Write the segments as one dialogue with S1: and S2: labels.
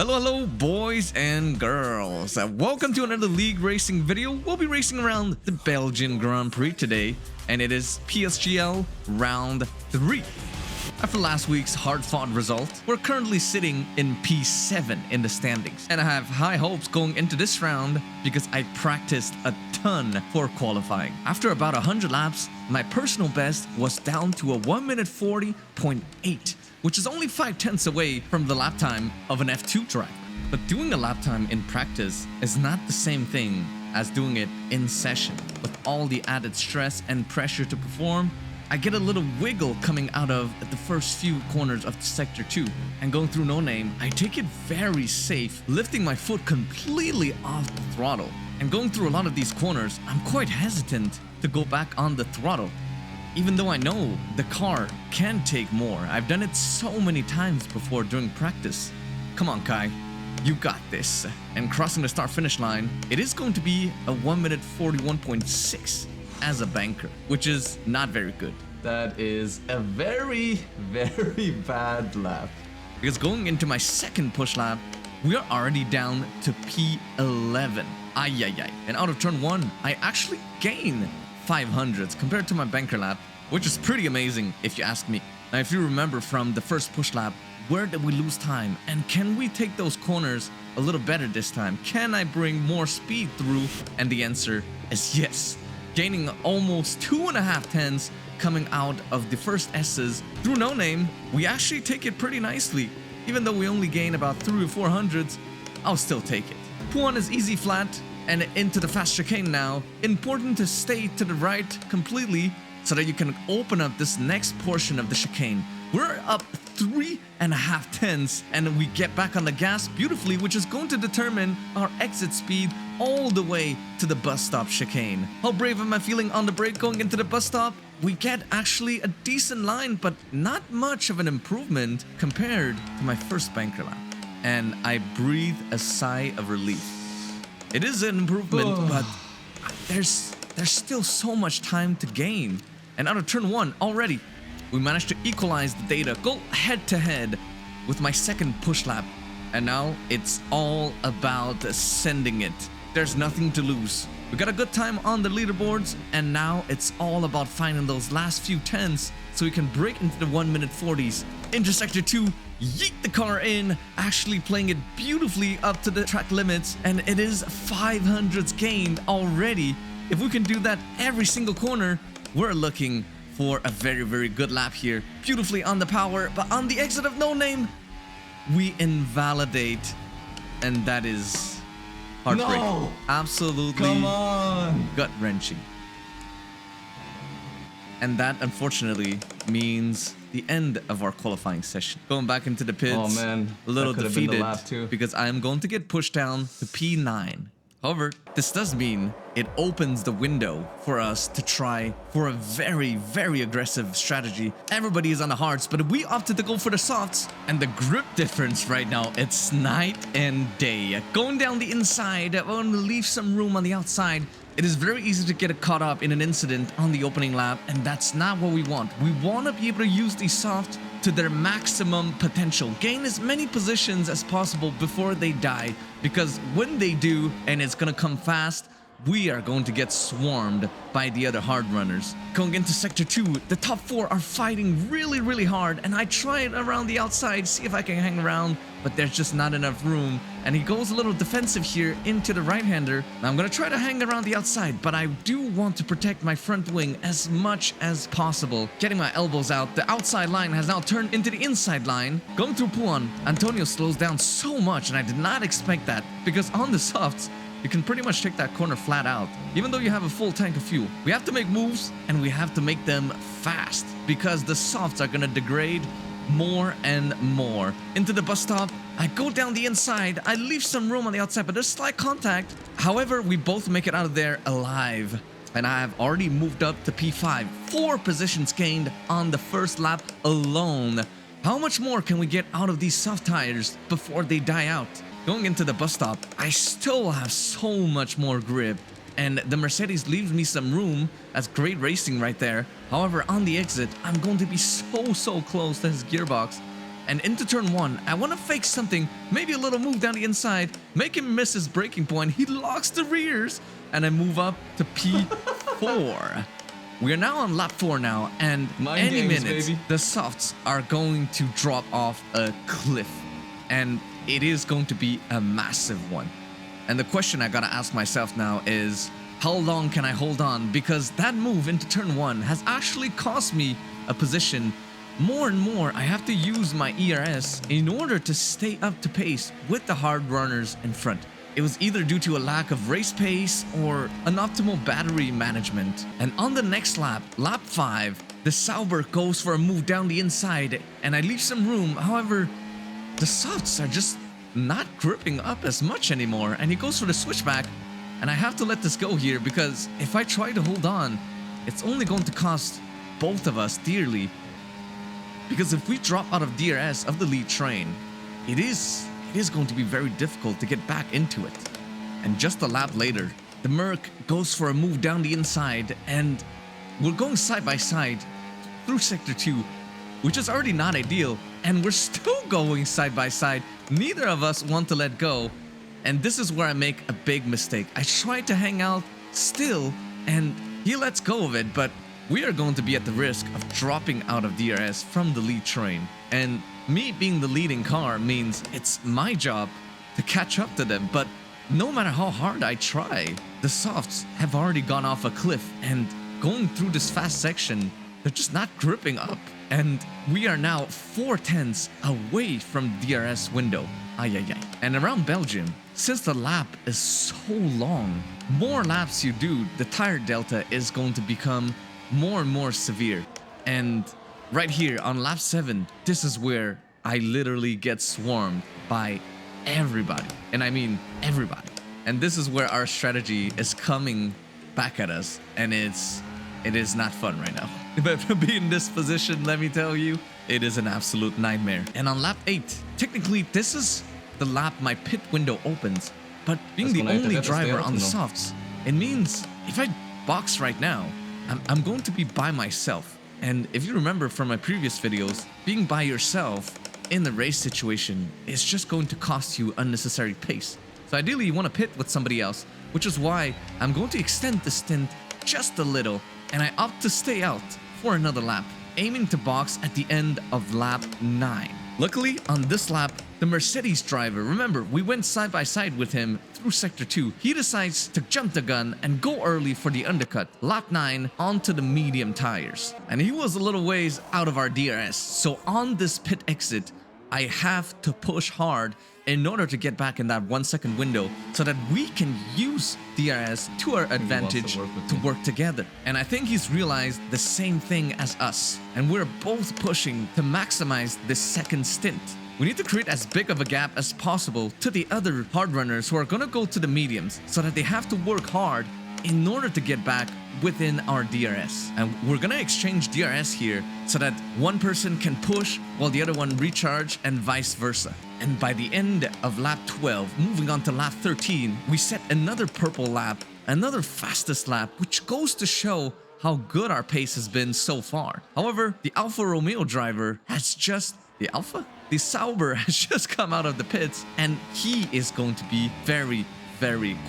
S1: Hello boys and girls. Welcome to another league racing video. We'll be racing around the Belgian Grand Prix today, and it is PSGL round 3. After last week's hard-fought result, we're currently sitting in P7 in the standings, and I have high hopes going into this round because I practiced a ton for qualifying. After about 100 laps, my personal best was down to a 1 minute 40.8, which is only 5/10 away from the lap time of an F2 driver. But doing a lap time in practice is not the same thing as doing it in session. With all the added stress and pressure to perform, I get a little wiggle coming out of the first few corners of Sector 2. And going through No Name, I take it very safe, lifting my foot completely off the throttle. And going through a lot of these corners, I'm quite hesitant to go back on the throttle, even though I know the car can take more. I've done it so many times before during practice. Come on, Kai, you got this. And crossing the start-finish line, it is going to be a 1 minute 41.6 as a banker, which is not very good.
S2: That is a very bad lap.
S1: Because going into my second push lap, we are already down to P11. Ay. And out of turn 1, I actually gain 500s compared to my banker lap, which is pretty amazing if you ask me. Now, if you remember from the first push lap, where did we lose time? And can we take those corners a little better this time? Can I bring more speed through? And the answer is yes. Gaining almost 2.5 tenths coming out of the first S's through No Name, we actually take it pretty nicely. Even though we only gain about 3 or 400s, I'll still take it. P1 is easy flat and into the fast chicane now. Important to stay to the right completely so that you can open up this next portion of the chicane. We're up 3.5 tenths and we get back on the gas beautifully, which is going to determine our exit speed all the way to the bus stop chicane. How brave am I feeling on the brake going into the bus stop? We get actually a decent line, but not much of an improvement compared to my first banker lap. And I breathe a sigh of relief. It is an improvement, but there's still so much time to gain. And out of turn 1 already, we managed to equalize the data, go head to head with my second push lap. And now it's all about sending it. There's nothing to lose. We got a good time on the leaderboards, and now it's all about finding those last few tenths so we can break into the 1 minute 40s. Into Sector 2, yeet the car in, actually playing it beautifully up to the track limits, and it is 500s gained already. If we can do that every single corner, we're looking for a very good lap here. Beautifully on the power, but on the exit of No Name, we invalidate, and that is heartbreaking.
S2: No!
S1: Absolutely.
S2: Come on!
S1: Gut-wrenching. And that, unfortunately, means the end of our qualifying session. Going back into the pits,
S2: oh man,
S1: a little defeated
S2: because
S1: I am going to get pushed down to P9. However, this does mean it opens the window for us to try for a very aggressive strategy. Everybody is on the hards, but we opted to go for the softs. And the grip difference right now, it's night and day. Going down the inside, I want to leave some room on the outside. It is very easy to get caught up in an incident on the opening lap, and that's not what we want. We want to be able to use these softs to their maximum potential. Gain as many positions as possible before they die, because when they do, and it's gonna come fast, we are going to get swarmed by the other hard runners. Going into Sector 2, the top 4 are fighting really hard, and I try it around the outside, see if I can hang around, but there's just not enough room. And he goes a little defensive here into the right-hander. Now I'm gonna try to hang around the outside, but I do want to protect my front wing as much as possible. Getting my elbows out, the outside line has now turned into the inside line. Going through P1, Antonio slows down so much, and I did not expect that, because on the softs, you can pretty much take that corner flat out, even though you have a full tank of fuel. We have to make moves, and we have to make them fast, because the softs are gonna degrade more and more. Into the bus stop, I go down the inside, I leave some room on the outside, but there's slight contact. However, we both make it out of there alive. And I have already moved up to P5, 4 positions gained on the first lap alone. How much more can we get out of these soft tires before they die out? Going into the bus stop, I still have so much more grip, and the Mercedes leaves me some room. That's great racing right there. However, on the exit, I'm going to be so close to his gearbox. And into turn 1, I want to fake something, maybe a little move down the inside, make him miss his braking point. He locks the rears, and I move up to P4. We are now on lap 4 now, and any minute, the softs are going to drop off a cliff. And it is going to be a massive one. And the question I gotta ask myself now is, how long can I hold on? Because that move into turn 1 has actually cost me a position. More and more, I have to use my ERS in order to stay up to pace with the hard runners in front. It was either due to a lack of race pace or an optimal battery management. And on the next lap, lap 5, the Sauber goes for a move down the inside and I leave some room. However, the softs are just not gripping up as much anymore, and he goes for the switchback, and I have to let this go here because if I try to hold on, it's only going to cost both of us dearly. Because if we drop out of DRS of the lead train, it is going to be very difficult to get back into it. And just a lap later, the Merc goes for a move down the inside, and we're going side by side through Sector 2, which is already not ideal, and we're still going side by side. Neither of us want to let go, and this is where I make a big mistake. I try to hang out still, and he lets go of it, but we are going to be at the risk of dropping out of DRS from the lead train. And me being the leading car means it's my job to catch up to them, but no matter how hard I try, the softs have already gone off a cliff, and going through this fast section, they're just not gripping up. And we are now 4/10ths away from DRS window. And around Belgium, since the lap is so long, more laps you do, the tire delta is going to become more and more severe. And right here on lap 7, this is where I literally get swarmed by everybody. And I mean everybody. And this is where our strategy is coming back at us, and it is not fun right now. But to be in this position, let me tell you, it is an absolute nightmare. And on lap 8, technically this is the lap my pit window opens, but being the only driver on the softs, it means if I box right now, I'm going to be by myself. And if you remember from my previous videos, being by yourself in the race situation is just going to cost you unnecessary pace. So ideally you want to pit with somebody else, which is why I'm going to extend the stint just a little, and I opt to stay out for another lap, aiming to box at the end of lap 9. Luckily, on this lap, the Mercedes driver, remember, we went side by side with him through Sector 2. He decides to jump the gun and go early for the undercut, lap 9, onto the medium tires. And he was a little ways out of our DRS, so on this pit exit, I have to push hard in order to get back in that 1 second window so that we can use DRS to our advantage to work together. And I think he's realized the same thing as us, and we're both pushing to maximize this second stint. We need to create as big of a gap as possible to the other hard runners who are gonna go to the mediums so that they have to work hard in order to get back within our DRS. And we're gonna exchange DRS here so that one person can push while the other one recharge, and vice versa. And by the end of lap 12, moving on to lap 13, we set another purple lap, another fastest lap, which goes to show how good our pace has been so far. However, the Alfa Romeo driver has just... The Sauber has just come out of the pits, and he is going to be very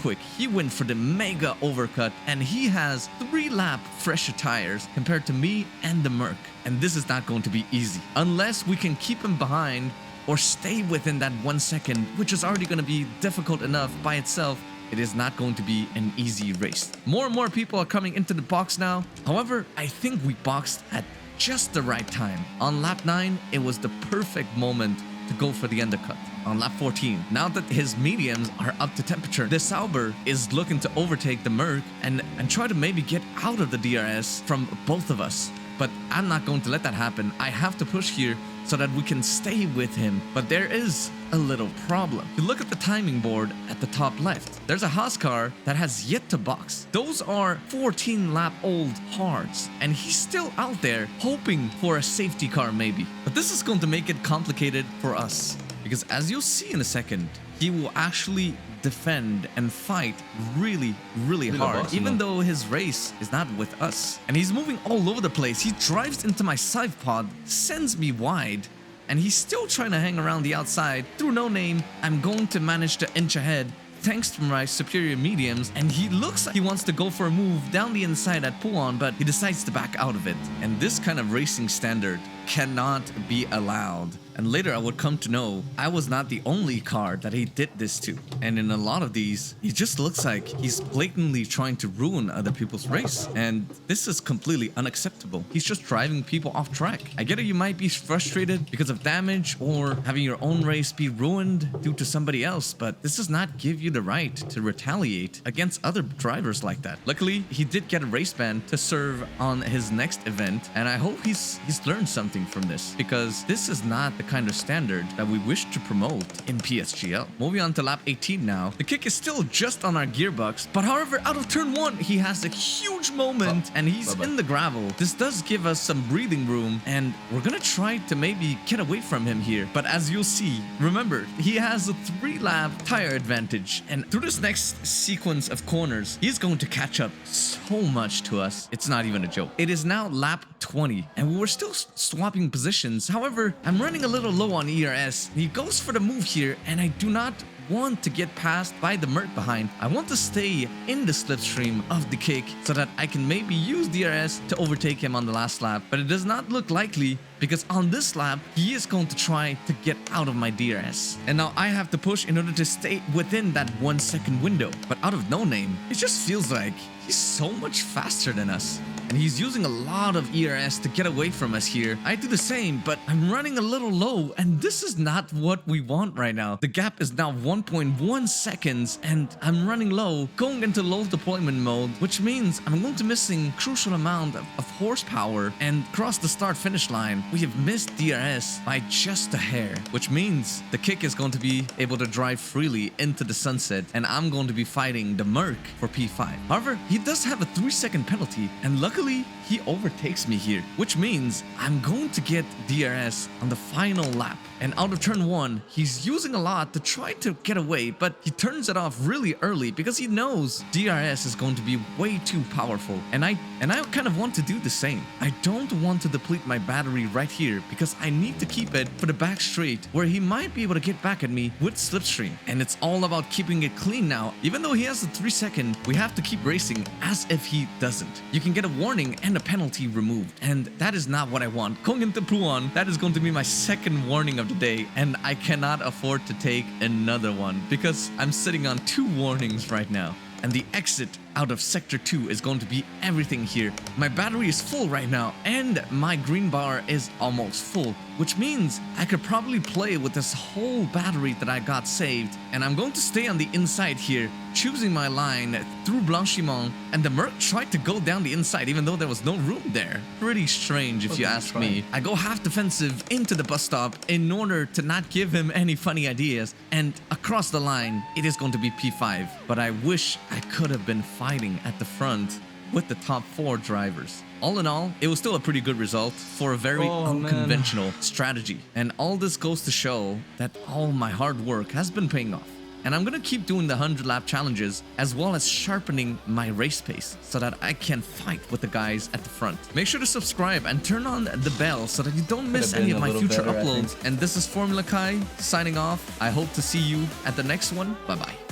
S1: quick. He went for the mega overcut, and he has 3-lap fresher tires compared to me and the Merc. And this is not going to be easy unless we can keep him behind or stay within that 1 second, which is already going to be difficult enough by itself. It is not going to be an easy race. More and more people are coming into the box now. However, I think we boxed at just the right time. On lap 9, it was the perfect moment to go for the undercut. On lap 14, now that his mediums are up to temperature, the Sauber is looking to overtake the Merc and try to maybe get out of the DRS from both of us. But I'm not going to let that happen. I have to push here so that we can stay with him. But there is a little problem. If you look at the timing board at the top left, there's a Haas car that has yet to box. Those are 14-lap-old hards, and he's still out there hoping for a safety car maybe. But this is going to make it complicated for us, because as you'll see in a second, he will actually defend and fight really hard, even though his race is not with us. And he's moving all over the place. He drives into my side pod, sends me wide, and he's still trying to hang around the outside. Through no name, I'm going to manage to inch ahead thanks to my superior mediums, and he looks like he wants to go for a move down the inside at Puan, but he decides to back out of it. And this kind of racing standard cannot be allowed. And later I would come to know I was not the only car that he did this to. And in a lot of these, he just looks like he's blatantly trying to ruin other people's race. And this is completely unacceptable. He's just driving people off track. I get it, you might be frustrated because of damage or having your own race be ruined due to somebody else, but this does not give you the right to retaliate against other drivers like that. Luckily, he did get a race ban to serve on his next event, and I hope he's learned something from this, because this is not the kind of standard that we wish to promote in PSGL. Moving on to lap 18 now. The kick is still just on our gearbox, but however, out of turn 1, he has a huge moment and he's in the gravel. This does give us some breathing room, and we're gonna try to maybe get away from him here. But as you'll see, remember, he has a 3-lap tire advantage, and through this next sequence of corners, he's going to catch up so much to us. It's not even a joke. It is now lap 20, and we were still swapping positions. However, I'm running a little low on ERS. He goes for the move here, and I do not want to get passed by the Merc behind. I want to stay in the slipstream of the kick so that I can maybe use DRS to overtake him on the last lap, but it does not look likely because on this lap, he is going to try to get out of my DRS. And now I have to push in order to stay within that 1 second window. But out of no name, it just feels like he's so much faster than us. And he's using a lot of ERS to get away from us here. I do the same, but I'm running a little low, and this is not what we want right now. The gap is now 1.1 seconds, and I'm running low, going into low deployment mode, which means I'm going to missing crucial amount of horsepower, and across the start-finish line, we have missed DRS by just a hair, which means the kick is going to be able to drive freely into the sunset, and I'm going to be fighting the Merc for P5. However, he does have a 3-second penalty, and luckily, he overtakes me here, which means I'm going to get DRS on the final lap. And out of turn 1, he's using a lot to try to get away, but he turns it off really early because he knows DRS is going to be way too powerful. And I kind of want to do the same. I don't want to deplete my battery right here because I need to keep it for the back straight where he might be able to get back at me with slipstream. And it's all about keeping it clean now. Even though he has a 3-second, we have to keep racing as if he doesn't. You can get a warning and a penalty removed, and that is not what I want. Going into Puan, that is going to be my second warning of the day, and I cannot afford to take another one because I'm sitting on 2 warnings right now. And the exit out of Sector 2 is going to be everything here. My battery is full right now, and my green bar is almost full, which means I could probably play with this whole battery that I got saved. And I'm going to stay on the inside here, choosing my line through Blanchiment, and the Merc tried to go down the inside even though there was no room there. Pretty strange if you ask me. I go half defensive into the bus stop in order to not give him any funny ideas, and across the line, it is going to be P5. But I wish I could have been fighting at the front with the top 4 drivers. All in all, it was still a pretty good result for a very unconventional strategy. And all this goes to show that all my hard work has been paying off. And I'm gonna keep doing the 100-lap challenges as well as sharpening my race pace so that I can fight with the guys at the front. Make sure to subscribe and turn on the bell so that you don't miss any of my future uploads. And this is Formula Kai signing off. I hope to see you at the next one. Bye-bye.